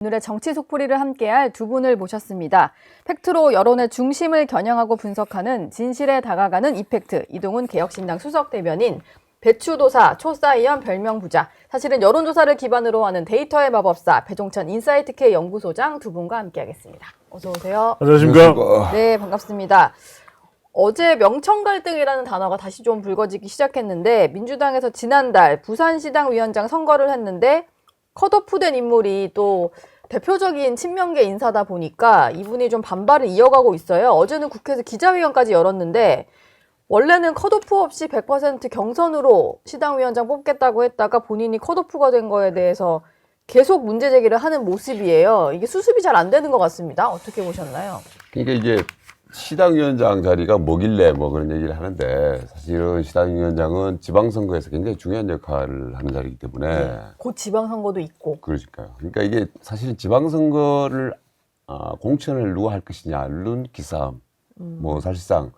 오늘의 정치 속풀이를 함께할 두 분을 모셨습니다. 팩트로 여론의 중심을 겨냥하고 분석하는 진실에 다가가는 이팩트, 이동훈 개혁신당 수석대변인, 배추도사, 초사이언 별명 부자, 사실은 여론조사를 기반으로 하는 데이터의 마법사, 배종찬 인사이트K 연구소장 두 분과 함께하겠습니다. 어서 오세요. 안녕하십니까. 네, 반갑습니다. 어제 명청 갈등이라는 단어가 다시 좀 불거지기 시작했는데, 민주당에서 지난달 부산시당 위원장 선거를 했는데 컷오프된 인물이 또 대표적인 친명계 인사다 보니까 이분이 좀 반발을 이어가고 있어요. 어제는 국회에서 기자회견까지 열었는데 원래는 컷오프 없이 100% 경선으로 시당위원장 뽑겠다고 했다가 본인이 컷오프가 된 거에 대해서 계속 문제 제기를 하는 모습이에요. 이게 수습이 잘 안 되는 것 같습니다. 어떻게 보셨나요? 그러니까 이게 시당위원장 자리가 뭐길래 뭐 그런 얘기를 하는데, 사실은 시당위원장은 지방선거에서 굉장히 중요한 역할을 하는 자리이기 때문에 곧 지방선거도 있고. 그러니까요. 그러니까 이게 사실은 지방선거를 공천을 누가 할 것이냐는 기싸움. 뭐 사실상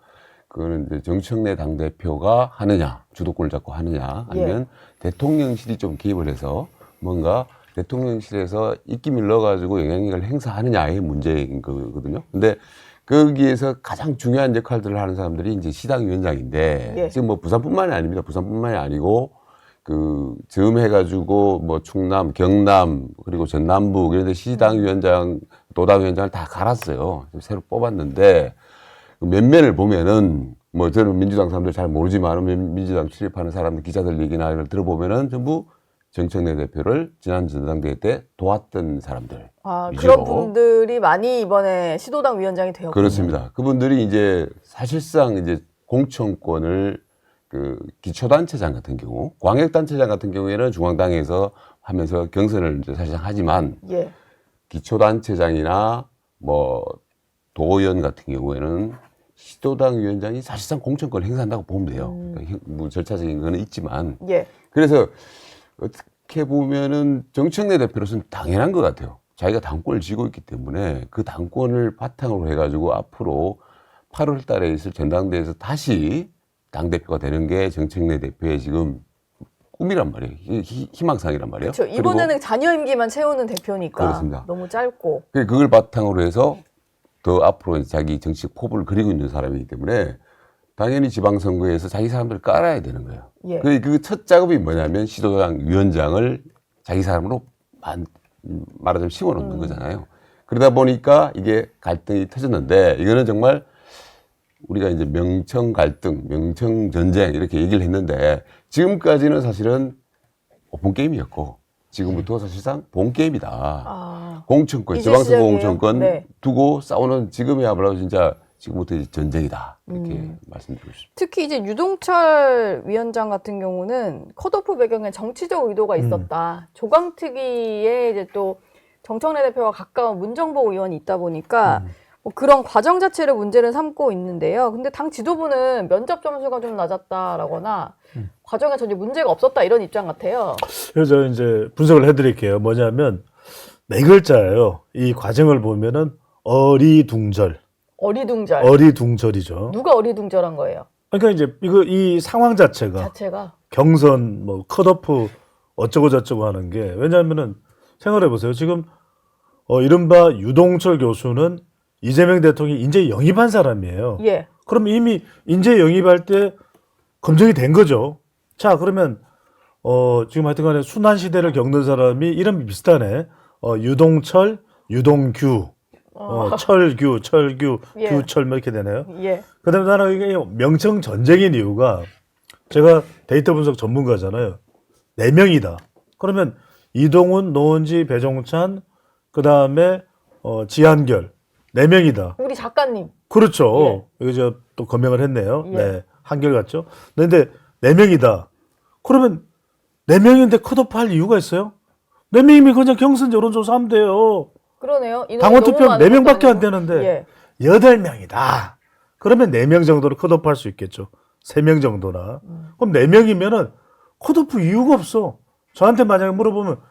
그거는 이제 정청래 당대표가 하느냐, 주도권을 잡고 하느냐, 아니면 대통령실이 좀 개입을 해서 뭔가 대통령실에서 입김을 넣어가지고 영향력을 행사하느냐의 문제인 거거든요. 근데 거기에서 가장 중요한 역할들을 하는 사람들이 이제 시당위원장인데, 지금 뭐 부산뿐만이 아닙니다. 부산뿐만이 아니고 즈음 해가지고 뭐 충남, 경남, 그리고 전남북 이런 데 시당위원장, 도당위원장을 다 갈았어요. 새로 뽑았는데, 면면을 보면은, 뭐 저는 민주당 사람들 잘 모르지만 민주당 출입하는 사람들, 기자들 얘기나 이런 걸 들어보면은 전부 정청래 대표를 지난 전당대회 때 도왔던 사람들. 그런 분들이 많이 이번에 시도당 위원장이 되었군요. 그렇습니다. 그분들이 이제 사실상 이제 공천권을 기초단체장 같은 경우, 광역단체장 같은 경우에는 중앙당에서 하면서 경선을 이제 사실상 하지만, 기초단체장이나 뭐 도의원 같은 경우에는 시도당 위원장이 사실상 공천권을 행사한다고 보면 돼요. 그러니까 뭐 절차적인 거는 있지만. 그래서 어떻게 보면은 정청래 대표로서는 당연한 것 같아요. 자기가 당권을 쥐고 있기 때문에 그 당권을 바탕으로 해가지고 앞으로 8월 달에 있을 전당대회에서 다시 당대표가 되는 게 정청래 대표의 지금 꿈이란 말이에요. 희망상이란 말이에요. 그렇죠. 이번에는 자녀 임기만 채우는 대표니까. 그렇습니다. 너무 짧고. 그걸 바탕으로 해서 더 앞으로 자기 정치적 포부를 그리고 있는 사람이기 때문에 당연히 지방선거에서 자기 사람들을 깔아야 되는 거예요. 그 첫 작업이 뭐냐면 시도당 위원장을 자기 사람으로 말하자면 심어놓는 거잖아요. 그러다 보니까 이게 갈등이 터졌는데, 이거는 정말 우리가 이제 명청 갈등, 명청 전쟁 이렇게 얘기를 했는데, 지금까지는 사실은 오픈 게임이었고 지금부터 사실상 본 게임이다. 공천권, 지방선거 공천권 두고 싸우는 지금이야말로 진짜 지금부터 이제 전쟁이다. 이렇게 말씀드리고 싶습니다. 특히 이제 유동철 위원장 같은 경우는 컷오프 배경에 정치적 의도가 있었다. 조강특위에 이제 또 정청래 대표와 가까운 문정복 의원이 있다 보니까 뭐 그런 과정 자체를 문제를 삼고 있는데요. 근데 당 지도부는 면접 점수가 좀 낮았다라거나 과정에 전혀 문제가 없었다 이런 입장 같아요. 그래서 이제 분석을 해드릴게요. 뭐냐면 네 글자예요. 이 과정을 보면은 어리둥절. 어리둥절이죠. 누가 어리둥절한 거예요? 그러니까 이제 이 상황 자체가 경선 뭐 컷오프 어쩌고 저쩌고 하는 게, 왜냐하면은 생각해 보세요. 지금 이른바 유동철 교수는 이재명 대통령이 인재 영입한 사람이에요. 그럼 이미 인재 영입할 때 검증이 된 거죠. 자, 그러면 지금 하여튼간에 순환 시대를 겪는 사람이 이름이 비슷하네. 유동철, 유동규. 철규, 규철 뭐 이렇게 되네요. 그 다음에 나는 이게 명청 전쟁인 이유가, 제가 데이터 분석 전문가잖아요. 4명이다. 그러면 이동훈, 노은지, 배종찬, 그 다음에 지한결. 4명이다. 우리 작가님. 그렇죠. 이거 저 또 검명을 했네요. 네. 한결같죠. 근데 4명이다. 그러면 4명인데 컷오프 할 이유가 있어요? 4명이면 그냥 경선 여론조사 하면 돼요. 그러네요. 당원 투표 4명밖에 안 되는데 8명이다. 그러면 4명 정도로 컷오프 할 수 있겠죠. 3명 정도나. 그럼 4명이면은 컷오프 이유가 없어. 저한테 만약에 물어보면,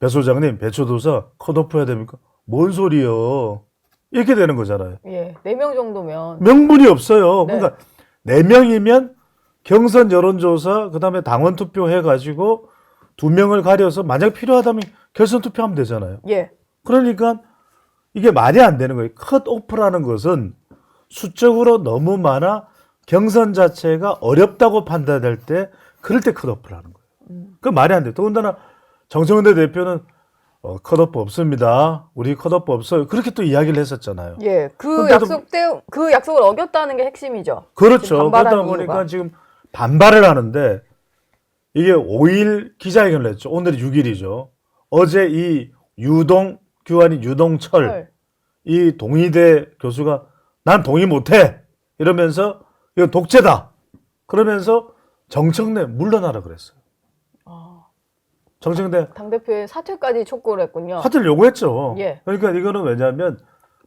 배 소장님, 배추도사 컷오프 해야 됩니까? 뭔 소리요? 이렇게 되는 거잖아요. 4명 정도면. 명분이 없어요. 그러니까 4명이면 경선 여론조사, 그 다음에 당원 투표 해가지고 2명을 가려서 만약 필요하다면 결선 투표하면 되잖아요. 그러니까 이게 말이 안 되는 거예요. 컷오프라는 것은 수적으로 너무 많아 경선 자체가 어렵다고 판단될 때 그럴 때 컷오프라는 거예요. 그 말이 안 돼요. 더군다나 정청래 대표는 컷오프 없습니다. 우리 컷오프 없어요. 그렇게 또 이야기를 했었잖아요. 예, 그 근데도 그 약속을 어겼다는 게 핵심이죠. 그렇죠. 그러다 반발하는 보니까 이유가. 지금 반발을 하는데 이게 5일 기자회견을 했죠. 오늘이 6일이죠. 어제 이 규환이 유동철 이 동의대 교수가 난 동의 못해 이러면서 이거 독재다 그러면서 정청래 물러나라 그랬어요. 정청래 당대표의 사퇴까지 촉구를 했군요. 사퇴를 요구했죠. 예. 그러니까 이거는 왜냐하면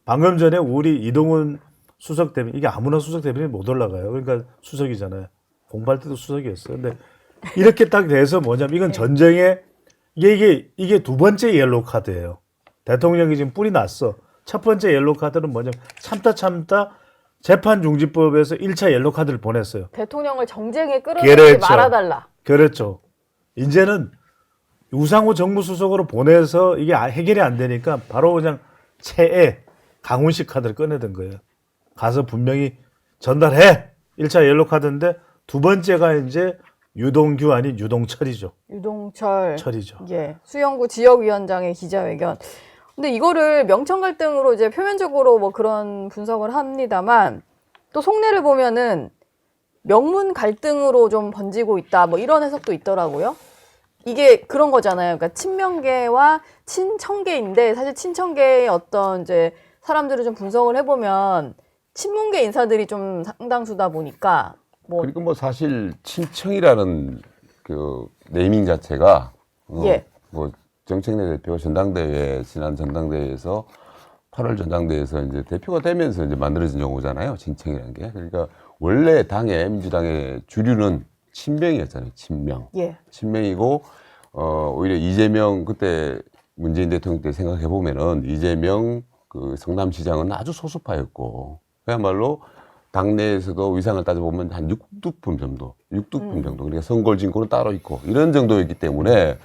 방금 전에 우리 이동훈 수석 대변인 이게 아무나 수석 대변인이 못 올라가요. 그러니까 수석이잖아요. 공부할 때도 수석이었어요. 근데 이렇게 딱 돼서 뭐냐면 이건 전쟁에 이게 두 번째 옐로우 카드예요. 대통령이 지금 뿔이 났어. 첫 번째 옐로우 카드는 뭐냐면 참다 재판중지법에서 1차 옐로우 카드를 보냈어요. 대통령을 정쟁에 끌어들이지 말아달라. 그렇죠. 이제는 우상호 정무수석으로 보내서 이게 해결이 안 되니까 바로 그냥 최애 강훈식 카드를 꺼내든 거예요. 가서 분명히 전달해. 1차 옐로우 카드인데 두 번째가 이제 유동규 아닌 유동철이죠. 철이죠. 예. 수영구 지역위원장의 기자회견. 근데 이거를 명청 갈등으로 이제 표면적으로 뭐 그런 분석을 합니다만 또 속내를 보면은 명문 갈등으로 좀 번지고 있다. 뭐 이런 해석도 있더라고요. 이게 그런 거잖아요. 그러니까 친명계와 친청계인데 사실 친청계의 어떤 이제 사람들을 좀 분석을 해보면 친문계 인사들이 좀 상당수다 보니까 그리고 뭐 사실 친청이라는 그 네이밍 자체가 뭐 정청래 대표가 지난 전당대회에서 8월 전당대회에서 이제 대표가 되면서 이제 만들어진 용어잖아요. 친청이라는 게. 그러니까 원래 민주당의 주류는 친명이었잖아요. 친명. 예. 친명이고 오히려 이재명 그때 문재인 대통령 때 생각해 보면은 이재명 그 성남시장은 아주 소수파였고 그야말로 당내에서도 위상을 따져보면 한 6두품 정도. 그러니까 성골 진고는 따로 있고 이런 정도였기 때문에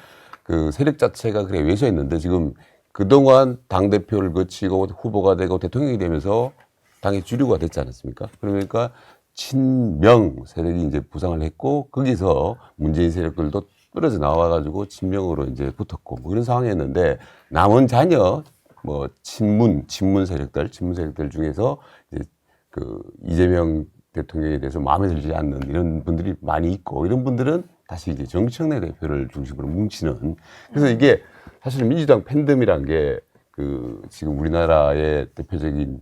그 세력 자체가 그래 외소했는데 지금 그동안 당대표를 거치고 후보가 되고 대통령이 되면서 당의 주류가 됐지 않았습니까? 그러니까 친명 세력이 이제 부상을 했고 거기서 문재인 세력들도 떨어져 나와가지고 친명으로 이제 붙었고 뭐 이런 상황이었는데 남은 자녀 뭐 친문 세력들 중에서 이제 그 이재명 대통령에 대해서 마음에 들지 않는 이런 분들이 많이 있고 이런 분들은 다시 이제 정청래 대표를 중심으로 뭉치는 그래서 이게 사실 민주당 팬덤이란 게 그 지금 우리나라의 대표적인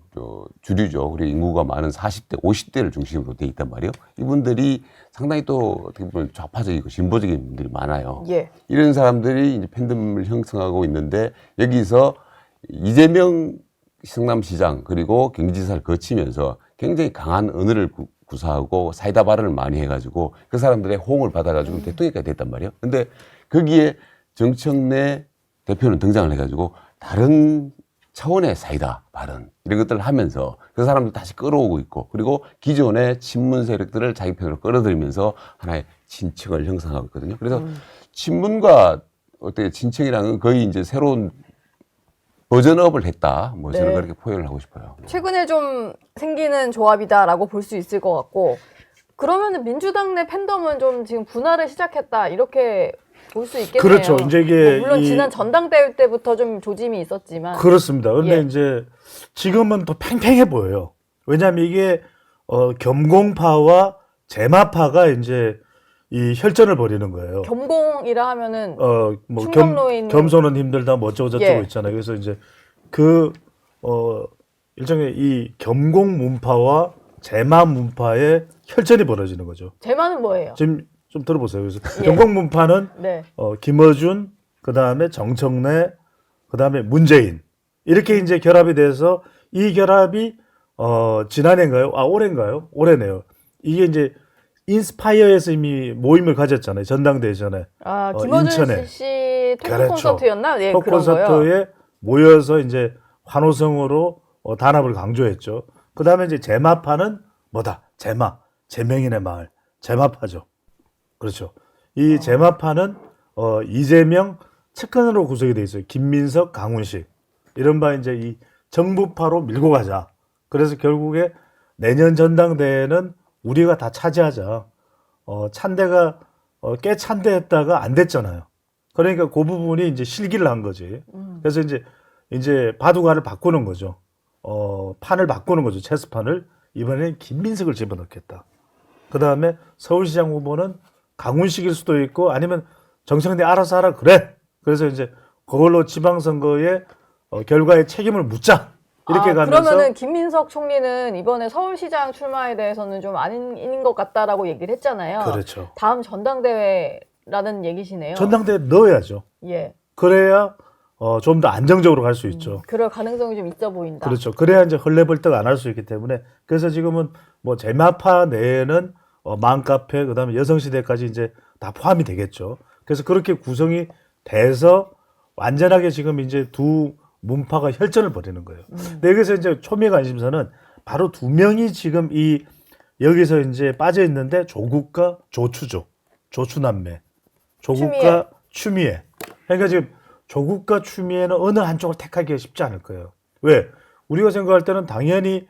주류죠. 그리고 인구가 많은 40대, 50대를 중심으로 돼 있단 말이에요. 이분들이 상당히 또 어떻게 보면 좌파적이고 진보적인 분들이 많아요. 예. 이런 사람들이 이제 팬덤을 형성하고 있는데 여기서 이재명 성남시장 그리고 경기지사를 거치면서 굉장히 강한 언어를 구사하고 사이다 발언을 많이 해가지고 그 사람들의 호응을 받아가지고 대통령까지 됐단 말이에요. 근데 거기에 정청래 대표는 등장을 해가지고 다른 차원의 사이다 발언 이런 것들을 하면서 그 사람들 다시 끌어오고 있고 그리고 기존의 친문 세력들을 자기 편으로 끌어들이면서 하나의 친척을 형성하고 있거든요. 그래서 친문과 어떻게 친척이라는 건 거의 이제 새로운 버전업을 했다. 뭐 저는 그렇게 표현을 하고 싶어요. 최근에 좀 생기는 조합이다라고 볼 수 있을 것 같고 그러면은 민주당 내 팬덤은 좀 지금 분화를 시작했다 이렇게 볼 수 있겠네요. 그렇죠. 이제 이게 물론 지난 전당대회 때부터 좀 조짐이 있었지만 그렇습니다. 그런데 이제 지금은 더 팽팽해 보여요. 왜냐하면 이게 겸공파와 제마파가 이제 이 혈전을 벌이는 거예요. 겸공이라 하면은 뭐 충정로에 있는 겸손은 힘들다 뭐 어쩌고 저쩌고 있잖아요. 그래서 이제 그 일종의 이 겸공 문파와 제마 문파의 혈전이 벌어지는 거죠. 제마는 뭐예요? 지금 좀 들어보세요. 그래서 겸공 문파는 김어준, 그 다음에 정청래, 그 다음에 문재인 이렇게 이제 결합이 돼서 이 결합이 지난해인가요? 올해인가요? 올해네요. 이게 이제 인스파이어에서 이미 모임을 가졌잖아요. 전당대회 전에. 김어준 인천에. 씨 토크 그렇죠. 콘서트였나? 예, 토크 그런 거요. 콘서트에 모여서 이제 환호성으로 단합을 강조했죠. 그 다음에 이제 제마파는 뭐다? 제명인의 마을. 제마파죠. 그렇죠. 이 제마파는 이재명 측근으로 구성이 돼 있어요. 김민석, 강훈식. 이른바 이제 이 정부파로 밀고 가자. 그래서 결국에 내년 전당대회는 우리가 다 차지하자. 찬대가 꽤 찬대했다가 안 됐잖아요. 그러니까 그 부분이 이제 실기를 한 거지. 그래서 이제 바둑알을 바꾸는 거죠. 판을 바꾸는 거죠. 체스판을. 이번에는 김민석을 집어넣겠다. 그 다음에 서울시장 후보는 강훈식일 수도 있고 아니면 정청래 알아서 하라 그래. 그래서 이제 그걸로 지방선거의 결과에 책임을 묻자. 이렇게 가면서 그러면은 김민석 총리는 이번에 서울시장 출마에 대해서는 좀 아닌 것 같다라고 얘기를 했잖아요. 그렇죠. 다음 전당대회라는 얘기시네요. 전당대회 넣어야죠. 예. 그래야 좀 더 안정적으로 갈 수 있죠. 그럴 가능성이 좀 있어 보인다. 그렇죠. 그래야 이제 헐레벌떡 안 할 수 있기 때문에 그래서 지금은 뭐 제마파 내에는 맘카페 그다음에 여성시대까지 이제 다 포함이 되겠죠. 그래서 그렇게 구성이 돼서 완전하게 지금 이제 두 문파가 혈전을 벌이는 거예요. 근데 여기서 이제 초미의 관심사는 바로 두 명이 지금 여기서 이제 빠져 있는데 조국과 조추죠. 조추남매. 조국과 추미애. 그러니까 지금 조국과 추미애는 어느 한쪽을 택하기가 쉽지 않을 거예요. 왜? 우리가 생각할 때는 당연히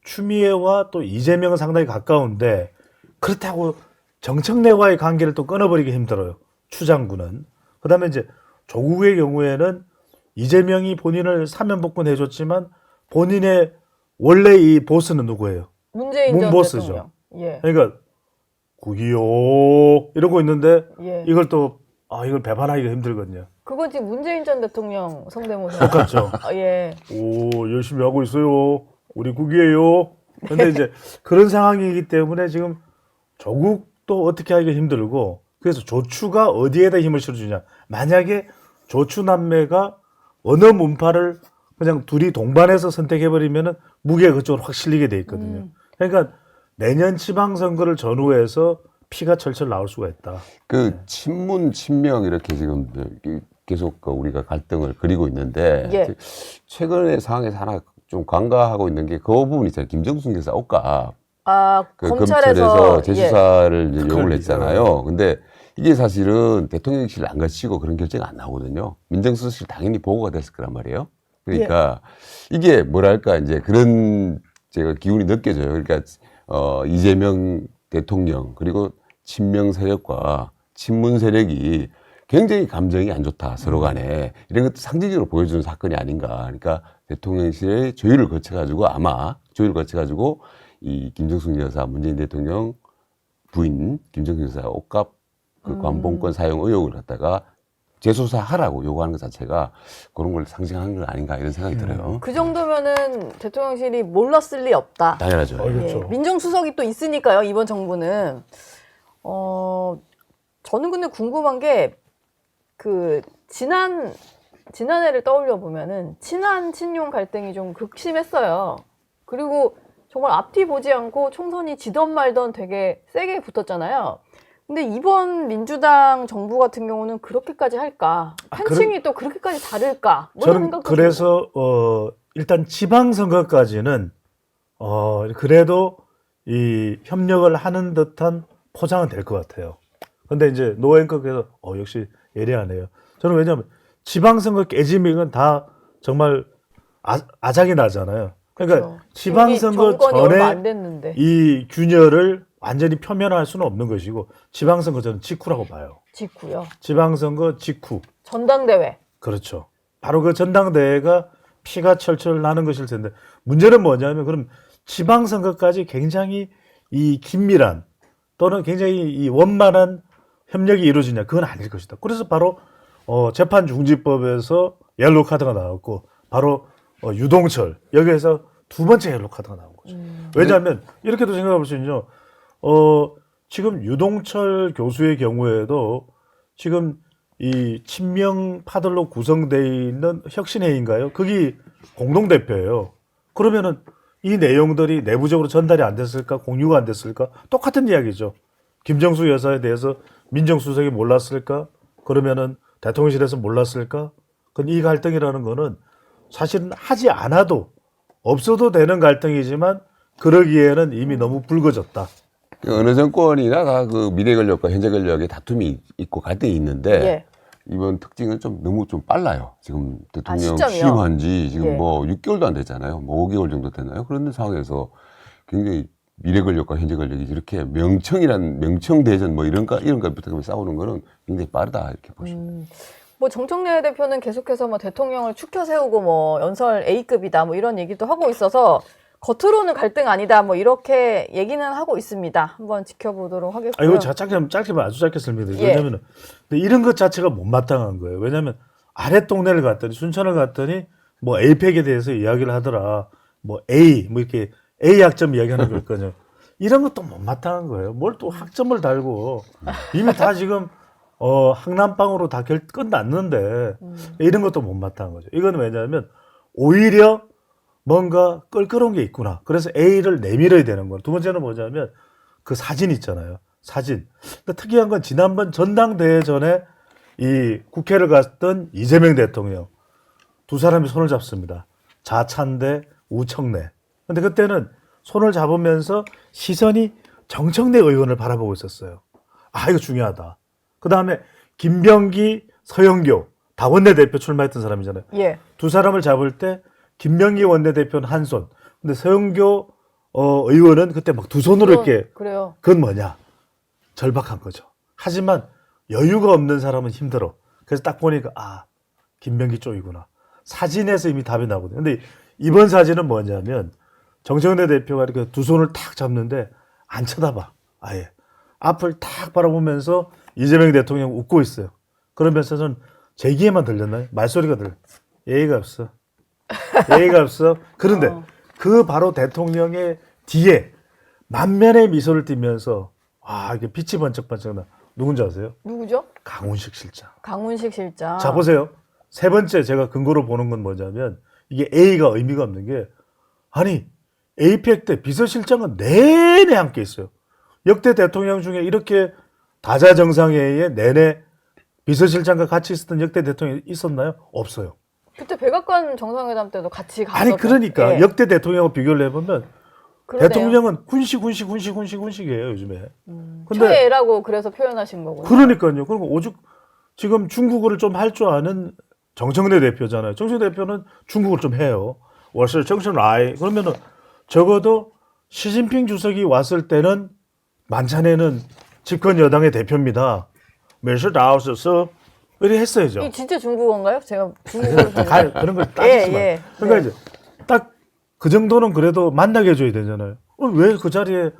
추미애와 또 이재명은 상당히 가까운데 그렇다고 정청래와의 관계를 또 끊어버리기 힘들어요. 추 장군은. 그다음에 이제 조국의 경우에는 이재명이 본인을 사면복권 해줬지만 본인의 원래 이 보스는 누구예요? 문재인 전 문보스죠. 대통령. 예. 그러니까 국이요 이러고 있는데 예. 이걸 또 이걸 배반하기가 힘들거든요. 그건 지금 문재인 전 대통령 성대모사. 똑같죠. 예. 오 열심히 하고 있어요. 우리 국이에요. 근데 이제 그런 상황이기 때문에 지금 조국도 어떻게 하기가 힘들고 그래서 조추가 어디에다 힘을 실어주냐. 만약에 조추 남매가 어느 문파를 그냥 둘이 동반해서 선택해버리면은 무게가 그쪽으로 확 실리게 돼 있거든요. 그러니까 내년 지방선거를 전후해서 피가 철철 나올 수가 있다. 그 친문 친명 이렇게 지금 계속 우리가 갈등을 그리고 있는데 예. 최근의 상황에서 하나 좀 간과하고 있는 게 그 부분 있잖아요. 김정숙 여사 옷값 검찰에서 재수사를 이제 그걸 요구를 했잖아요. 근데 이게 사실은 대통령실 안 가시고 그런 결정이 안 나오거든요. 민정수석실 당연히 보고가 됐을 거란 말이에요. 그러니까 이게 뭐랄까 이제 그런 제가 기운이 느껴져요. 그러니까 이재명 대통령 그리고 친명 세력과 친문 세력이 굉장히 감정이 안 좋다 서로 간에 이런 것도 상징적으로 보여주는 사건이 아닌가. 그러니까 대통령실의 조율을 거쳐가지고 이 김정숙 여사 문재인 대통령 부인 김정숙 여사 옷값 그 관봉권 사용 의혹을 갖다가 재수사하라고 요구하는 것 자체가 그런 걸 상징하는 건 아닌가 이런 생각이 들어요. 그 정도면은 대통령실이 몰랐을 리 없다. 당연하죠. 그렇죠. 예. 민정수석이 또 있으니까요. 이번 정부는 저는 근데 궁금한 게 그 지난해를 떠올려 보면은 친한 친윤 갈등이 좀 극심했어요. 그리고 정말 앞뒤 보지 않고 총선이 지던 말던 되게 세게 붙었잖아요. 근데 이번 민주당 정부 같은 경우는 그렇게까지 할까? 팬층이 또 그렇게까지 다를까? 뭐 이런 저는 생각도 그래서 일단 지방선거까지는 그래도 이 협력을 하는 듯한 포장은 될 것 같아요. 근데 이제 노앵커께서 역시 예리하네요. 저는 왜냐하면 지방선거 깨지면 다 정말 아작이 나잖아요. 그러니까 그렇죠. 지방선거 정권이 얼마 안 전에 됐는데. 이 균열을 완전히 표면화할 수는 없는 것이고 지방선거 저는 직후라고 봐요. 직후요. 지방선거 직후. 전당대회. 그렇죠. 바로 그 전당대회가 피가 철철 나는 것일 텐데 문제는 뭐냐면 그럼 지방선거까지 굉장히 이 긴밀한 또는 굉장히 이 원만한 협력이 이루어지냐 그건 아닐 것이다. 그래서 바로 재판중지법에서 옐로우 카드가 나왔고 바로 유동철 여기에서 두 번째 옐로우 카드가 나온 거죠. 왜냐하면 이렇게도 생각해 볼 수 있죠. 지금 유동철 교수의 경우에도 지금 이 친명파들로 구성되어 있는 혁신회의인가요? 그게 공동대표예요. 그러면은 이 내용들이 내부적으로 전달이 안 됐을까? 공유가 안 됐을까? 똑같은 이야기죠. 김정숙 여사에 대해서 민정수석이 몰랐을까? 그러면은 대통령실에서 몰랐을까? 이 갈등이라는 거는 사실은 하지 않아도 없어도 되는 갈등이지만 그러기에는 이미 너무 붉어졌다. 어느 정권이나 다 그 미래 권력과 현재 권력의 다툼이 있고 갈등이 있는데 예. 이번 특징은 좀 너무 좀 빨라요. 지금 대통령 시점이요? 취임한 지 지금 예. 뭐 6개월도 안 됐잖아요. 뭐 5개월 정도 됐나요? 그런 상황에서 굉장히 미래 권력과 현재 권력이 이렇게 명청 대전 뭐 이런 것부터 싸우는 거는 굉장히 빠르다 이렇게 보시면 돼요. 뭐 정청래 대표는 계속해서 뭐 대통령을 추켜 세우고 뭐 연설 A급이다 뭐 이런 얘기도 하고 있어서 겉으로는 갈등 아니다 뭐 이렇게 얘기는 하고 있습니다. 한번 지켜보도록 하겠고요. 이거 짧게만 아주 짧게 설명드려요. 예. 왜냐면은 근데 이런 것 자체가 못마땅한 거예요. 왜냐하면 아래 동네를 갔더니 순천을 갔더니 뭐 에이펙에 대해서 이야기를 하더라. 뭐 A 뭐 이렇게 A 학점 이야기하는 거거든요. 이런 것도 못마땅한 거예요. 뭘 또 학점을 달고 이미 다 지금 학남방으로 다 끝났는데 이런 것도 못마땅한 거죠. 이건 왜냐하면 오히려 뭔가 껄끄러운 게 있구나. 그래서 A를 내밀어야 되는 거예요. 두 번째는 뭐냐면 그 사진 있잖아요. 사진. 근데 특이한 건 지난번 전당대회 전에 이 국회를 갔던 이재명 대통령 두 사람이 손을 잡습니다. 자찬대 우청래. 근데 그때는 손을 잡으면서 시선이 정청래 의원을 바라보고 있었어요. 아, 이거 중요하다. 그 다음에 김병기, 서영교 다 원내대표 출마했던 사람이잖아요. 예. 두 사람을 잡을 때 김병기 원내대표는 한 손, 근데 서영교 의원은 그때 막 두 손으로 이렇게. 그래요. 그건 뭐냐? 절박한 거죠. 하지만 여유가 없는 사람은 힘들어. 그래서 딱 보니까 김병기 쪽이구나. 사진에서 이미 답이 나거든요. 근데 이번 사진은 뭐냐면 정청래 대표가 이렇게 두 손을 탁 잡는데 안 쳐다봐. 아예. 앞을 탁 바라보면서 이재명 대통령 웃고 있어요. 그러면서는 제 귀에만 들렸나요? 말소리가 들려. 예의가 없어. 예의가 없어. 그런데 그 바로 대통령의 뒤에 만면의 미소를 띠면서 이게 빛이 번쩍번쩍 나. 누군지 아세요? 누구죠? 강훈식 실장. 강훈식 실장. 자, 보세요. 세 번째 제가 근거로 보는 건 뭐냐면 이게 A가 의미가 없는 게 아니 에이펙 때 비서실장은 내내 함께 있어요. 역대 대통령 중에 이렇게 다자정상회의에 내내 비서실장과 같이 있었던 역대 대통령이 있었나요? 없어요. 그때 백악관 정상회담 때도 같이 갔었던. 아니 그러니까 예. 역대 대통령하고 비교를 해보면 그러네요. 대통령은 훈식이에요 요즘에. 근데 최애라고 그래서 표현하신 거군요. 그러니까요. 그리고 오죽 지금 중국어를 좀 할 줄 아는 정청래 대표잖아요. 정청래 대표는 중국어를 좀 해요. 월서 정청래 그러면은 적어도 시진핑 주석이 왔을 때는 만찬에는 집권 여당의 대표입니다. 메시다우스서 이렇게 했어야죠. 이 진짜 중국어인가요? 제가 중국어를 그런 걸 따지지 마. 예. 그러니까 이제 딱 그 정도는 그래도 만나게 해줘야 되잖아요. 왜 그 자리에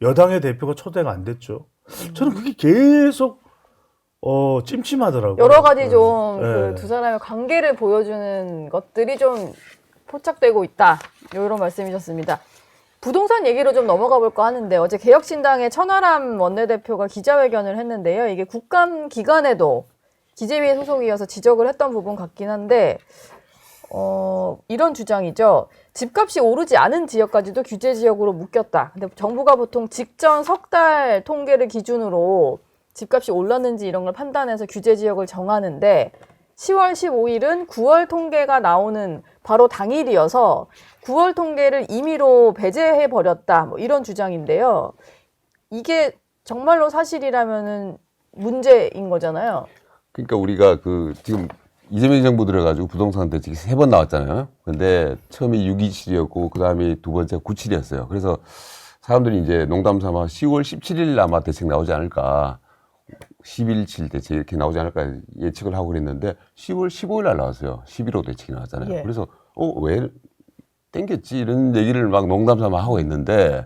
여당의 대표가 초대가 안 됐죠? 저는 그게 계속 찜찜하더라고요. 여러 가지 좀 네. 그 두 사람의 관계를 보여주는 것들이 좀 포착되고 있다. 이런 말씀이셨습니다. 부동산 얘기로 좀 넘어가 볼까 하는데 어제 개혁신당의 천하람 원내대표가 기자회견을 했는데요. 이게 국감 기간에도 기재위의 소속이어서 지적을 했던 부분 같긴 한데 이런 주장이죠. 집값이 오르지 않은 지역까지도 규제 지역으로 묶였다. 근데 정부가 보통 직전 석 달 통계를 기준으로 집값이 올랐는지 이런 걸 판단해서 규제 지역을 정하는데 10월 15일은 9월 통계가 나오는 바로 당일이어서 9월 통계를 임의로 배제해 버렸다. 뭐 이런 주장인데요. 이게 정말로 사실이라면은 문제인 거잖아요. 그러니까 우리가 지금 이재명 정부 들어가지고 부동산 대책이 3번 나왔잖아요. 근데 처음에 627이었고 그다음에 두 번째 97이었어요. 그래서 사람들이 이제 농담 삼아 10월 17일 아마 대책 나오지 않을까. 11.7 대책 이렇게 나오지 않을까 예측을 하고 그랬는데 10월 15일 날 나왔어요. 11호 대책이 나왔잖아요. 예. 그래서 왜 땡겼지 이런 얘기를 막 농담 삼아 하고 있는데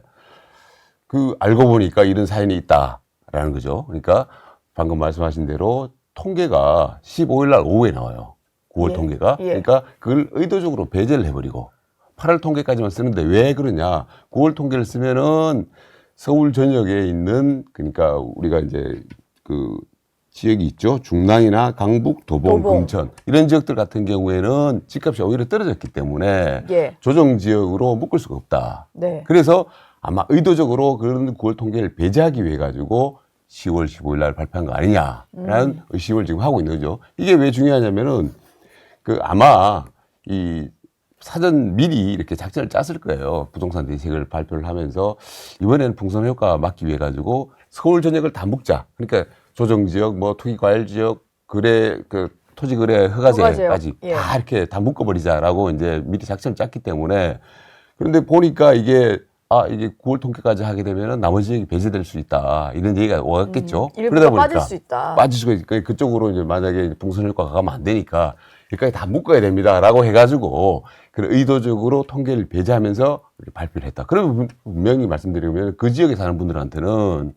알고 보니까 이런 사연이 있다라는 거죠. 그러니까 방금 말씀하신 대로 통계가 15일 날 오후에 나와요. 9월 예. 통계가. 예. 그러니까 그걸 의도적으로 배제를 해버리고 8월 통계까지만 쓰는데 왜 그러냐. 9월 통계를 쓰면은 서울 전역에 있는 그러니까 우리가 이제 지역이 있죠. 중랑이나 강북, 도봉, 금천 이런 지역들 같은 경우에는 집값이 오히려 떨어졌기 때문에 예. 조정 지역으로 묶을 수가 없다. 네. 그래서 아마 의도적으로 그런 9월 통계를 배제하기 위해 가지고 10월 15일 날 발표한 거 아니냐라는 의심을 지금 하고 있는 거죠. 이게 왜 중요하냐면은 아마 이 사전 미리 이렇게 작전을 짰을 거예요. 부동산 대책을 발표를 하면서 이번에는 풍선 효과 막기 위해 가지고 서울 전역을 다 묶자. 그러니까 조정 지역, 투기 과열 지역, 거래 그 토지 거래 허가제까지 예. 다 이렇게 다 묶어버리자라고 이제 미리 작전을 짰기 때문에 그런데 보니까 이게 이게 9월 통계까지 하게 되면은 나머지 지역이 배제될 수 있다 이런 얘기가 왔겠죠. 일부가 빠질 수 있다. 빠질 수가 있으니까 그쪽으로 이제 만약에 풍선 효과가 가면 안 되니까 여기까지 다 묶어야 됩니다라고 해가지고 그런 의도적으로 통계를 배제하면서 이렇게 발표를 했다. 그러면 분명히 말씀드리면 그 지역에 사는 분들한테는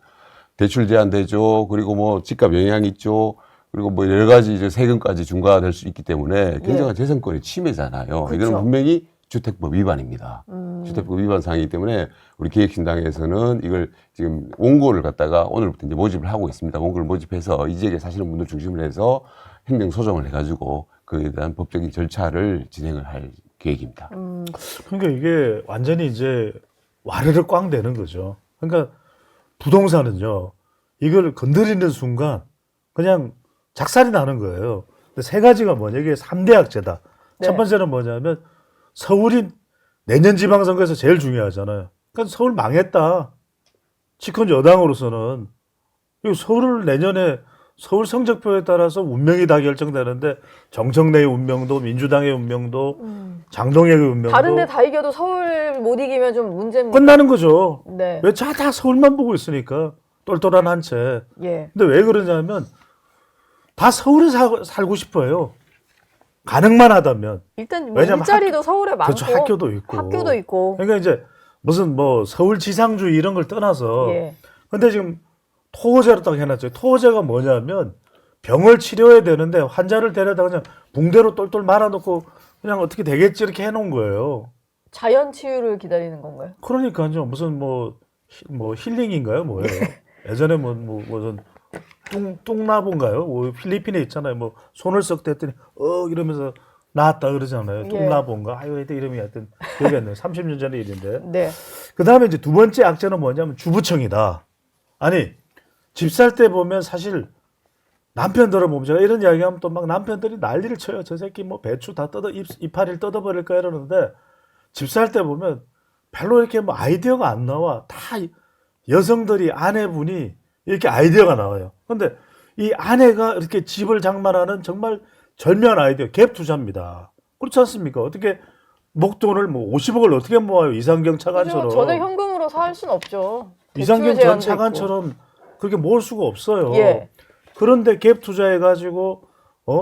대출 제한되죠. 그리고 뭐 집값 영향이 있죠. 그리고 뭐 여러 가지 이제 세금까지 중과될 수 있기 때문에 굉장한 재산권의 침해잖아요. 그렇죠. 이거는 분명히 주택법 위반입니다. 주택법 위반 사항이기 때문에 우리 기획신당에서는 이걸 지금 원고를 갖다가 오늘부터 이제 모집을 하고 있습니다. 원고를 모집해서 이 지역에 사시는 분들 중심으로 해서 행정소송을 해가지고 그에 대한 법적인 절차를 진행을 할 계획입니다. 그러니까 이게 완전히 이제 와르르 꽝 되는 거죠. 그러니까 부동산은요, 이걸 건드리는 순간 그냥 작살이 나는 거예요. 근데 세 가지가 뭐냐, 이게 3대 악재다. 네. 첫 번째는 뭐냐면 서울이 내년 지방선거에서 제일 중요하잖아요. 그러니까 서울 망했다. 집권 여당으로서는 이 서울을 내년에 서울 성적표에 따라서 운명이 다 결정되는데 정청래의 운명도 민주당의 운명도 장동혁의 운명도 다른 데 다 이겨도 서울 못 이기면 좀 문제입니다. 끝나는 거죠. 네. 왜 다 서울만 보고 있으니까 똘똘한 한 채. 예. 근데 왜 그러냐면 다 서울에 살고 싶어요. 가능만 하다면. 일단 뭐 왜냐면 일자리도 서울에 많고 그렇죠. 학교도 있고. 학교도 있고. 그러니까 이제 무슨 뭐 서울 지상주의 이런 걸 떠나서 예. 근데 지금 토호제로 딱 해놨죠. 토호제가 뭐냐면 병을 치료해야 되는데 환자를 데려다 그냥 붕대로 똘똘 말아놓고 그냥 어떻게 되겠지 이렇게 해놓은 거예요. 자연 치유를 기다리는 건가요? 그러니까요. 무슨 뭐 힐링인가요? 뭐예요? 예전에 무슨 뚱나본가요? 뭐 필리핀에 있잖아요. 뭐 손을 썩 댔더니 이러면서 나았다 그러잖아요. 예. 뚱나본가? 아유, 하여튼 이름이 하여튼 기억이 안 나요. 30년 전의 일인데. 네. 그 다음에 이제 두 번째 악재는 뭐냐면 주부청이다. 아니, 집 살 때 보면 사실 남편들은 보면 제가 이런 이야기하면 또 막 남편들이 난리를 쳐요. 저 새끼 뭐 배추 다 이파리를 뜯어버릴까 이러는데 집 살 때 보면 별로 이렇게 뭐 아이디어가 안 나와. 다 여성들이 아내분이 이렇게 아이디어가 나와요. 근데 이 아내가 이렇게 집을 장만하는 정말 절묘한 아이디어, 갭 투자입니다. 그렇지 않습니까? 어떻게 목돈을 뭐 50억을 어떻게 모아요? 이상경 차관처럼. 저는 현금으로 살 수는 없죠. 이상경 대출 전 제한도 차관처럼 그렇게 모을 수가 없어요. 예. 그런데 갭 투자해가지고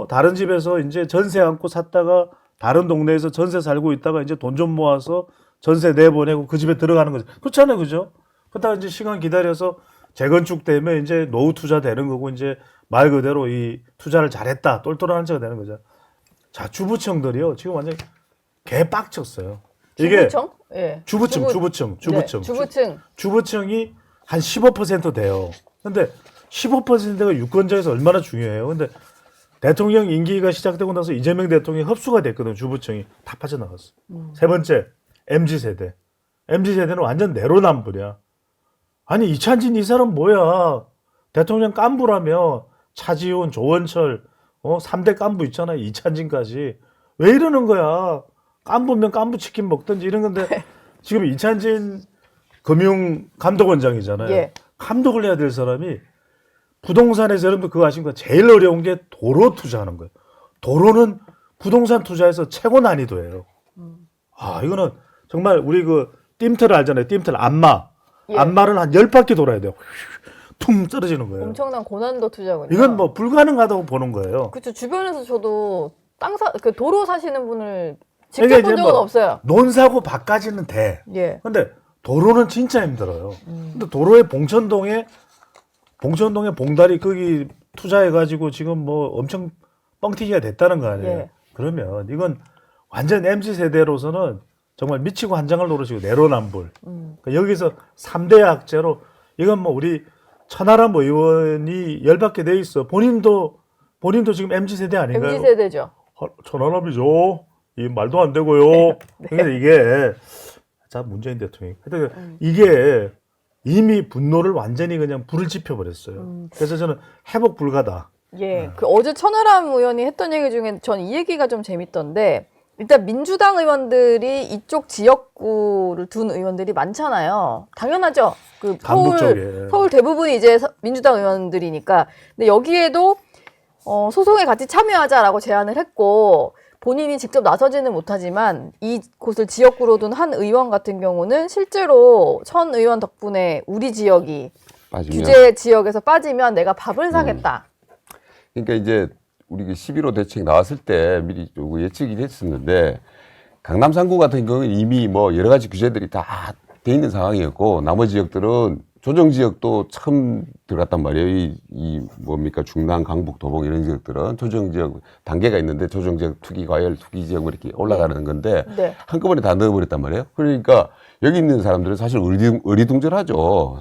다른 집에서 이제 전세 안고 샀다가 다른 동네에서 전세 살고 있다가 이제 돈 좀 모아서 전세 내보내고 그 집에 들어가는 거죠. 그렇잖아요, 그죠? 그러다가 이제 시간 기다려서 재건축 되면 이제 노후 투자 되는 거고 이제 말 그대로 이 투자를 잘했다 똘똘한 채가 되는 거죠. 자, 주부청들이요 지금 완전 개 빡쳤어요. 이게 주부청? 예. 주부청. 주부층. 주부청이 한 15% 돼요. 근데 15%가 유권자에서 얼마나 중요해요. 근데 대통령 임기가 시작되고 나서 이재명 대통령이 흡수가 됐거든요. 주부청이 다 빠져나갔어. 세 번째, MZ세대. MZ세대는 완전 내로남불이야. 아니, 이찬진 이 사람 뭐야. 대통령 깐부라며 차지훈, 조원철, 3대 깐부 있잖아요. 이찬진까지. 왜 이러는 거야. 깐부면 깐부 치킨 먹든지 이런 건데 지금 이찬진 금융감독원장이잖아요. 예. 감독을 해야 될 사람이 부동산에서 여러분들 그거 아십니까? 제일 어려운 게 도로 투자하는 거예요. 도로는 부동산 투자에서 최고 난이도예요. 이거는 정말 우리 그 띠틀 알잖아요. 띠틀 안마. 예. 안마를 한 10바퀴 돌아야 돼요. 퉁 떨어지는 거예요. 엄청난 고난도 투자군요. 이건 뭐 불가능하다고 보는 거예요. 그렇죠. 주변에서 저도 도로 사시는 분을 직접 그러니까 본 이제 적은 뭐 없어요. 논사고 밖까지는 돼. 예. 근데 도로는 진짜 힘들어요. 근데 도로에 봉천동에 봉다리 거기 투자해가지고 지금 뭐 엄청 뻥튀기가 됐다는 거 아니에요. 예. 그러면 이건 완전 MZ세대로서는 정말 미치고 한장을 노르시고 내로남불. 그러니까 여기서 3대 악재로 이건 뭐 우리 천하람 의원이 열받게 돼 있어. 본인도 지금 MZ세대 아닌가요? MZ세대죠. 천하람이죠. 이 말도 안 되고요. 그러니까 이게 문재인 대통령이 이게 이미 분노를 완전히 그냥 불을 지펴버렸어요. 그래서 저는 회복 불가다. 예. 그 어제 천하람 의원이 했던 얘기 중에 전 이 얘기가 좀 재밌던데 일단 민주당 의원들이 이쪽 지역구를 둔 의원들이 많잖아요. 당연하죠. 그 강북 쪽에. 서울 대부분이 이제 민주당 의원들이니까. 근데 여기에도 소송에 같이 참여하자라고 제안을 했고 본인이 직접 나서지는 못하지만 이곳을 지역구로 둔 한 의원 같은 경우는 실제로 천 의원 덕분에 우리 지역이 빠지면. 규제 지역에서 빠지면 내가 밥을 사겠다. 그러니까 이제 우리 11호 대책 나왔을 때 미리 예측이 됐었는데 강남 3구 같은 경우는 이미 뭐 여러 가지 규제들이 다 돼 있는 상황이었고 나머지 지역들은 조정 지역도 처음 들어갔단 말이에요. 이 뭡니까 중랑, 강북, 도봉 이런 지역들은 조정 지역 단계가 있는데 조정 지역, 투기, 과열, 투기 지역 이렇게 올라가는 건데 네. 한꺼번에 다 넣어버렸단 말이에요. 그러니까 여기 있는 사람들은 사실 어리둥절하죠.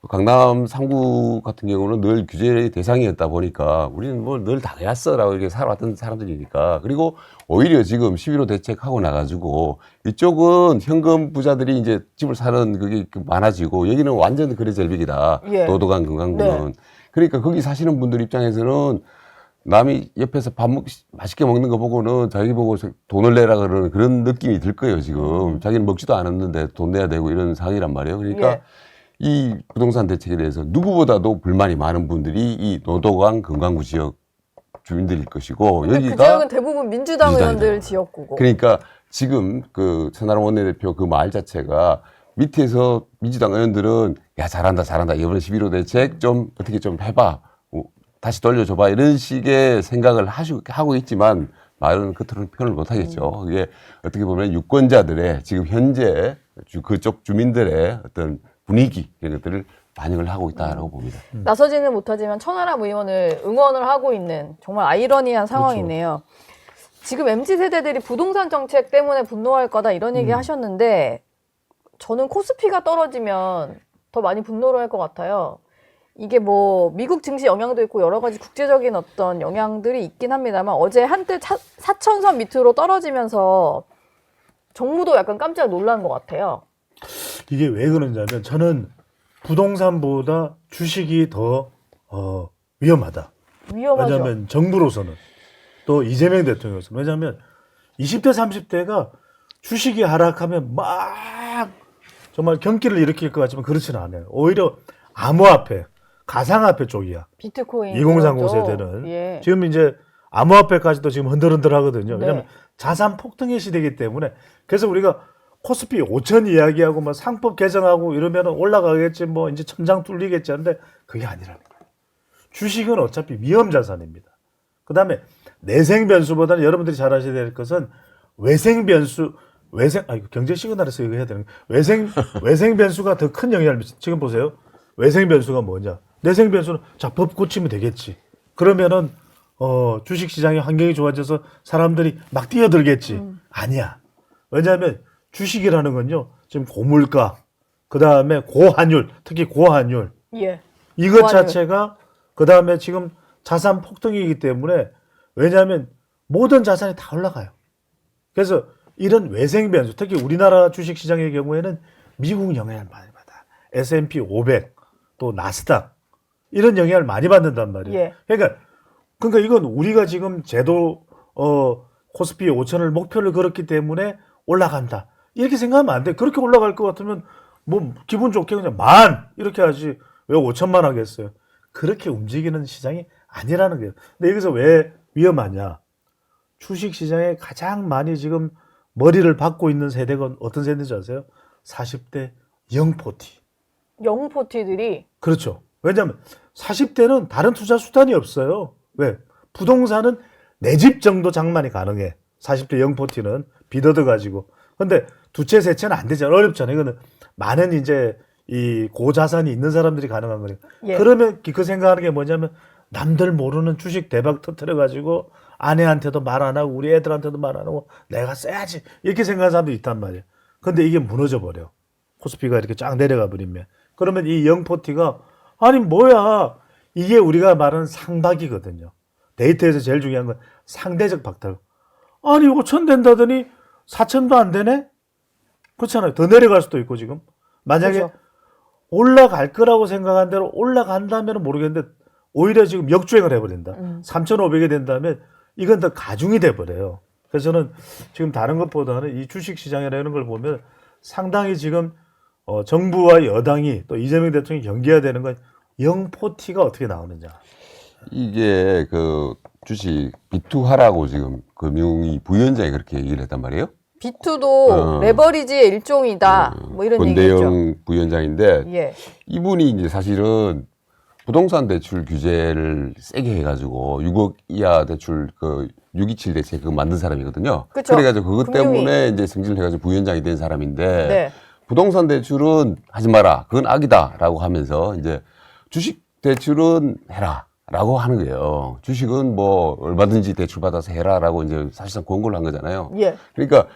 강남 3구 같은 경우는 늘 규제의 대상이었다 보니까 우리는 뭐 늘 당해왔어라고 이렇게 살아왔던 사람들이니까. 그리고 오히려 지금 11호 대책하고 나가지고 이쪽은 현금 부자들이 이제 집을 사는 그게 많아지고 여기는 완전 거래절벽이다. 예. 도도강, 금강구는. 네. 그러니까 거기 사시는 분들 입장에서는 남이 옆에서 맛있게 먹는 거 보고는 자기 보고 돈을 내라 그러는 그런 느낌이 들 거예요, 지금. 자기는 먹지도 않았는데 돈 내야 되고 이런 상황이란 말이에요. 그러니까 예. 이 부동산 대책에 대해서 누구보다도 불만이 많은 분들이 이 노도강, 금강구 지역 주민들일 것이고 근데 여기가 그 지역은 대부분 민주당 민주당이잖아요. 의원들 지역구고. 그러니까 지금 그 천하람 원내대표 그 말 자체가 밑에서 민주당 의원들은 야 잘한다 이번에 11호 대책 좀 어떻게 좀 해봐 다시 돌려줘봐 이런 식의 생각을 하고 있지만 말은 겉으로는 표현을 못하겠죠. 그게 어떻게 보면 유권자들의 지금 현재 그쪽 주민들의 어떤 분위기 이런 것들을 반영을 하고 있다라고 봅니다. 나서지는 못하지만 천하람 의원을 응원을 하고 있는 정말 아이러니한 상황이네요. 지금 MZ세대들이 부동산 정책 때문에 분노할 거다 이런 얘기 하셨는데 저는 코스피가 떨어지면 더 많이 분노를 할 것 같아요. 이게 뭐 미국 증시 영향도 있고 여러 가지 국제적인 어떤 영향들이 있긴 합니다만 어제 한때 4천선 밑으로 떨어지면서 정부도 약간 깜짝 놀란 것 같아요. 이게 왜 그러냐면 저는 부동산보다 주식이 더 위험하다. 위험하죠. 왜냐하면 정부로서는 또 이재명 대통령으로서는 왜냐하면 20대 30대가 주식이 하락하면 막 정말 경기를 일으킬 것 같지만 그렇지는 않아요. 오히려 암호화폐, 가상화폐 쪽이야. 비트코인 2030 세대는 예. 지금 이제 암호화폐까지도 지금 흔들흔들 하거든요. 왜냐하면 네. 자산 폭등의 시대이기 때문에 그래서 우리가 코스피 5천 이야기하고 뭐 상법 개정하고 이러면 올라가겠지 뭐 이제 천장 뚫리겠지 하는데 그게 아니라는 거예요. 주식은 어차피 위험 자산입니다. 그다음에 내생 변수보다는 여러분들이 잘 아셔야 될 것은 외생 변수 이거 경제 시그널에서 이거 해야 되는 거예요. 외생 변수가 더 큰 영향을 미치. 지금 보세요. 외생 변수가 뭐냐? 내생 변수는 자, 법 고치면 되겠지. 그러면은 주식 시장의 환경이 좋아져서 사람들이 막 뛰어들겠지. 아니야. 왜냐하면 주식이라는 건요. 지금 고물가, 그다음에 고환율, 특히 고환율. 예. 이것 고환율. 자체가 그다음에 지금 자산 폭등이기 때문에 왜냐하면 모든 자산이 다 올라가요. 그래서 이런 외생 변수, 특히 우리나라 주식 시장의 경우에는 미국 영향을 많이 받아. S&P 500, 또 나스닥 이런 영향을 많이 받는단 말이에요. 예. 그러니까 이건 우리가 지금 제도 코스피 5천을 목표를 걸었기 때문에 올라간다. 이렇게 생각하면 안 돼. 그렇게 올라갈 것 같으면 뭐 기분 좋게 그냥 만 이렇게 하지 왜 5천만 하겠어요. 그렇게 움직이는 시장이 아니라는 거예요. 근데 여기서 왜 위험하냐? 주식 시장에 가장 많이 지금 머리를 박고 있는 세대가 어떤 세대인지 아세요? 40대 영포티. 영포티들이 그렇죠. 왜냐하면 40대는 다른 투자 수단이 없어요. 왜? 부동산은 내 집 정도 장만이 가능해. 40대 영포티는 빚 얻어가지고. 근데 두 채, 세 채는 안 되잖아. 어렵잖아요. 이거는 많은 이제 이 고자산이 있는 사람들이 가능한 거니까. 예. 그러면 그 생각하는 게 뭐냐면 남들 모르는 주식 대박 터뜨려가지고 아내한테도 말 안 하고 우리 애들한테도 말 안 하고 내가 써야지. 이렇게 생각하는 사람도 있단 말이에요. 근데 이게 무너져 버려. 코스피가 이렇게 쫙 내려가 버리면. 그러면 이 영포티가 아니 뭐야. 이게 우리가 말하는 상박이거든요. 데이터에서 제일 중요한 건 상대적 박탈. 아니 5천 된다더니 4천도 안 되네? 그렇잖아요. 더 내려갈 수도 있고 지금. 만약에 그렇죠. 올라갈 거라고 생각한 대로 올라간다면 모르겠는데 오히려 지금 역주행을 해버린다. 3,500이 된다면 이건 더 가중이 돼버려요. 그래서 저는 지금 다른 것보다는 이 주식시장이라는 걸 보면 상당히 지금 정부와 여당이 또 이재명 대통령이 경계해야 되는 건 영포티가 어떻게 나오느냐. 이게 그 주식 비투하라고 지금 금융위 부위원장이 그렇게 얘기를 했단 말이에요. B2도 레버리지의 일종이다. 뭐 이런 얘기죠. 권대영 부위원장인데 예. 이분이 이제 사실은 부동산 대출 규제를 세게 해가지고 6억 이하 대출 그 627 대책 그거 만든 사람이거든요. 그쵸. 그래가지고 그것 금융위. 때문에 이제 승진을 해가지고 부위원장이 된 사람인데 네. 부동산 대출은 하지 마라. 그건 악이다라고 하면서 이제 주식 대출은 해라라고 하는 거예요. 주식은 뭐 얼마든지 대출 받아서 해라라고 이제 사실상 권고를 한 거잖아요. 예. 그러니까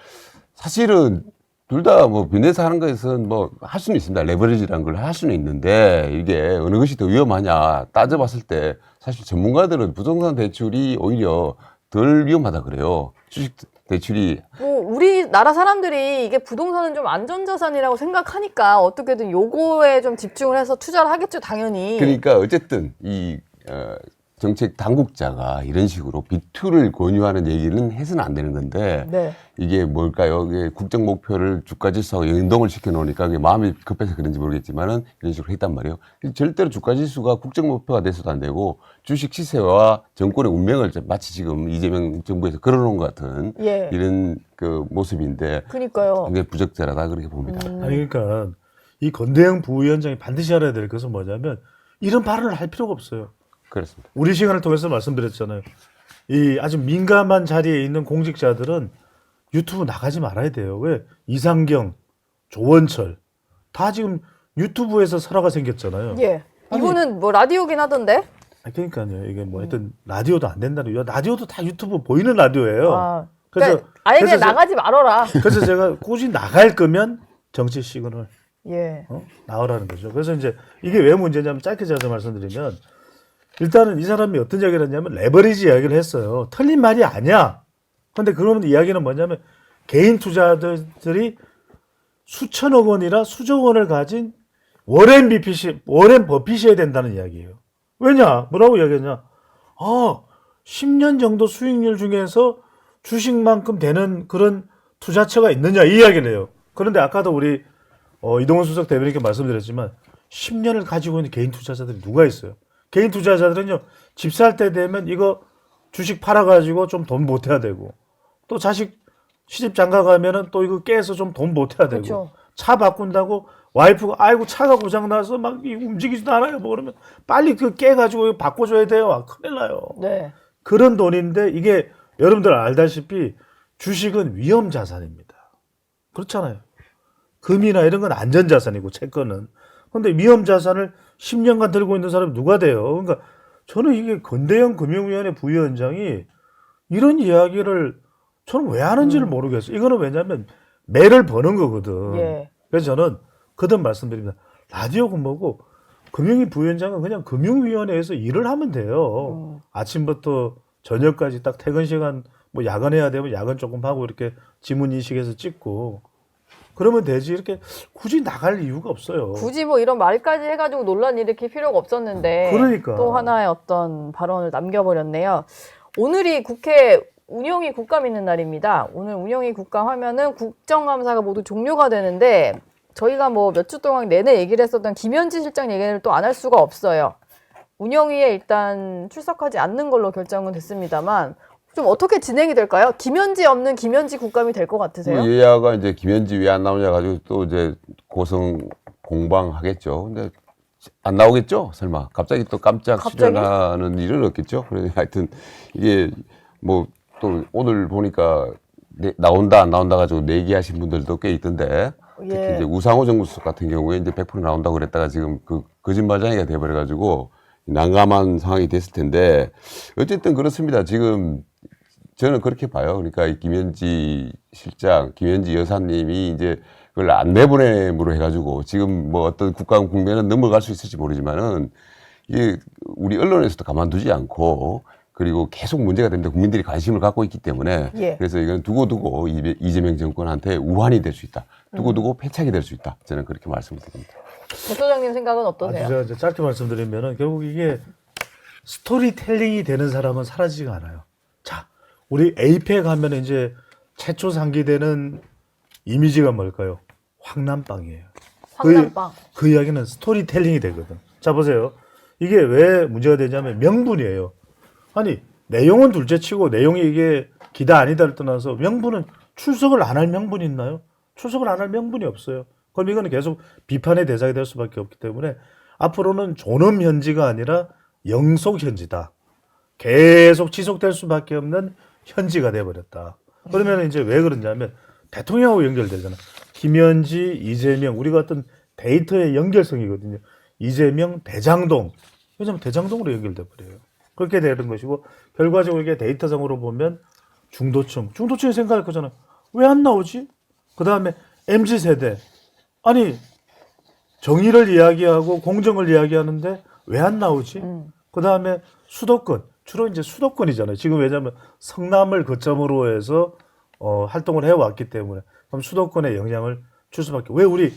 사실은 둘 다 뭐 비즈니스 하는 것은 뭐 할 수는 있습니다. 레버리지라는 걸 할 수는 있는데 이게 어느 것이 더 위험하냐 따져봤을 때 사실 전문가들은 부동산 대출이 오히려 덜 위험하다 그래요. 주식 대출이 뭐 우리나라 사람들이 이게 부동산은 좀 안전자산이라고 생각하니까 어떻게든 요거에 좀 집중을 해서 투자를 하겠죠, 당연히. 그러니까 어쨌든 이 정책 당국자가 이런 식으로 비투를 권유하는 얘기는 해서는 안 되는 건데 네. 이게 뭘까요? 이게 국정 목표를 주가 지수하고 연동을 시켜 놓으니까 그게 마음이 급해서 그런지 모르겠지만은 이런 식으로 했단 말이에요. 절대로 주가 지수가 국정 목표가 돼서도 안 되고 주식 시세와 정권의 운명을 마치 지금 이재명 정부에서 걸어놓은 것 같은 예. 이런 그 모습인데 그러니까요. 굉장히 부적절하다 그렇게 봅니다. 아니 그러니까 이 권대영 부위원장이 반드시 알아야 될 것은 뭐냐면 이런 발언을 할 필요가 없어요. 그렇습니다. 우리 시간을 통해서 말씀드렸잖아요. 이 아주 민감한 자리에 있는 공직자들은 유튜브 나가지 말아야 돼요. 왜? 이상경, 조원철 다 지금 유튜브에서 설화가 생겼잖아요. 예. 아니, 이분은 뭐 라디오긴 하던데? 그러니까요. 이게 뭐 하여튼 라디오도 안 된다는 라디오도 다 유튜브 보이는 라디오예요. 아, 그래서 그러니까 아예 그냥 나가지 말아라. 그래서 제가 굳이 나갈 거면 정치 시그널 예. 나오라는 거죠. 그래서 이제 이게 왜 문제냐면 짧게 제가 말씀드리면 일단은 이 사람이 어떤 이야기를 했냐면 레버리지 이야기를 했어요. 틀린 말이 아니야. 근데 그러면 이야기는 뭐냐면 개인 투자자들이 수천억 원이나 수조 원을 가진 워렌 버핏이 해야 된다는 이야기예요. 왜냐? 뭐라고 이야기했냐? 10년 정도 수익률 중에서 주식만큼 되는 그런 투자처가 있느냐 이 이야기를 해요. 그런데 아까도 우리 이동훈 수석 대변인께 말씀드렸지만 10년을 가지고 있는 개인 투자자들이 누가 있어요? 개인 투자자들은요, 집 살 때 되면 이거 주식 팔아가지고 좀 돈 보태야 되고, 또 자식 시집 장가 가면은 또 이거 깨서 좀 돈 보태야 되고, 그렇죠. 차 바꾼다고 와이프가 아이고 차가 고장 나서 막 움직이지도 않아요. 뭐 그러면 빨리 그 깨가지고 이거 바꿔줘야 돼요. 큰일 나요. 네. 그런 돈인데 이게 여러분들 알다시피 주식은 위험 자산입니다. 그렇잖아요. 금이나 이런 건 안전 자산이고 채권은. 근데 위험 자산을 10년간 들고 있는 사람이 누가 돼요? 그러니까 저는 이게 권대영 금융위원회 부위원장이 이런 이야기를 저는 왜 하는지를 모르겠어요. 이거는 왜냐하면 매를 버는 거거든. 예. 그래서 저는 거듭 말씀드립니다. 라디오가 뭐고 금융위 부위원장은 그냥 금융위원회에서 일을 하면 돼요. 아침부터 저녁까지 딱 퇴근 시간 뭐 야근해야 되면 야근 조금 하고 이렇게 지문 인식해서 찍고 그러면 되지 이렇게 굳이 나갈 이유가 없어요. 굳이 뭐 이런 말까지 해가지고 논란 일으킬 필요가 없었는데 그러니까. 또 하나의 어떤 발언을 남겨버렸네요. 오늘이 국회 운영위 국감 있는 날입니다. 오늘 운영위 국감 하면은 국정감사가 모두 종료가 되는데 저희가 뭐 몇 주 동안 내내 얘기를 했었던 김현지 실장 얘기를 또 안 할 수가 없어요. 운영위에 일단 출석하지 않는 걸로 결정은 됐습니다만 좀 어떻게 진행이 될까요? 김현지 없는 김현지 국감이 될 것 같으세요? 뭐 여야가 이제 김현지 왜 안 나오냐 가지고 또 이제 고성 공방하겠죠. 근데 안 나오겠죠? 설마 갑자기 또 깜짝 출연하는 일은 없겠죠? 그래 하여튼 이게 뭐 또 오늘 보니까 나온다 안 나온다 가지고 내기하신 분들도 꽤 있던데 특히 예. 이제 우상호 정무수석 같은 경우에 이제 100% 나온다고 그랬다가 지금 그 거짓말쟁이가 돼버려 가지고 난감한 상황이 됐을 텐데 어쨌든 그렇습니다. 지금 저는 그렇게 봐요. 그러니까 이 김현지 실장, 김현지 여사님이 이제 그걸 안 내보냄으로 해가지고 지금 뭐 어떤 국감 국면은 넘어갈 수 있을지 모르지만은 이게 우리 언론에서도 가만두지 않고 그리고 계속 문제가 됩니다. 국민들이 관심을 갖고 있기 때문에 예. 그래서 이건 두고두고 이재명 정권한테 우환이 될 수 있다. 두고두고 패착이 될 수 있다. 저는 그렇게 말씀을 드립니다. 배 소장님 생각은 어떠세요? 제가 이제 짧게 말씀드리면은 결국 이게 스토리텔링이 되는 사람은 사라지지가 않아요. 자, 우리 에이펙 하면 이제 최초 상기되는 이미지가 뭘까요? 황남빵이에요. 황남빵. 그 이야기는 스토리텔링이 되거든. 자, 보세요. 이게 왜 문제가 되냐면 명분이에요. 아니 내용은 둘째치고 내용이 이게 기다 아니다를 떠나서 명분은 출석을 안 할 명분이 있나요? 출석을 안 할 명분이 없어요. 그럼 이거는 계속 비판의 대상이 될 수밖에 없기 때문에 앞으로는 존엄 현지가 아니라 영속 현지다. 계속 지속될 수밖에 없는 현지가 돼버렸다. 그러면 이제 왜 그러냐면 대통령하고 연결되잖아. 김현지, 이재명, 우리가 어떤 데이터의 연결성이거든요. 이재명, 대장동. 왜냐면 대장동으로 연결돼 버려요. 그렇게 되는 것이고 결과적으로 이게 데이터상으로 보면 중도층이 생각할 거잖아. 왜 안 나오지? 그 다음에 MZ세대. 아니 정의를 이야기하고 공정을 이야기하는데 왜 안 나오지? 그 다음에 수도권. 주로 이제 수도권이잖아요. 지금 왜냐하면 성남을 거점으로 해서 활동을 해왔기 때문에 그럼 수도권에 영향을 줄 수밖에. 왜 우리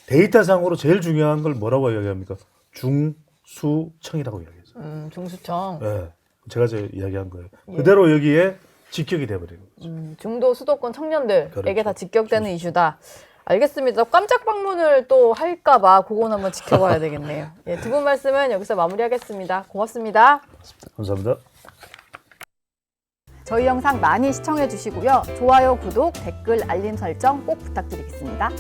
데이터상으로 제일 중요한 걸 뭐라고 이야기합니까? 중수청이라고 이야기했어요. 중수청. 네, 제가 이야기한 거예요. 그대로 여기에 직격이 돼버리는 거죠. 중도 수도권 청년들에게 그렇죠. 다 직격되는 이슈다. 알겠습니다. 깜짝 방문을 또 할까봐 그건 한번 지켜봐야 되겠네요. 예, 두 분 말씀은 여기서 마무리하겠습니다. 고맙습니다. 감사합니다. 저희 영상 많이 시청해 주시고요. 좋아요, 구독, 댓글, 알림 설정 꼭 부탁드리겠습니다.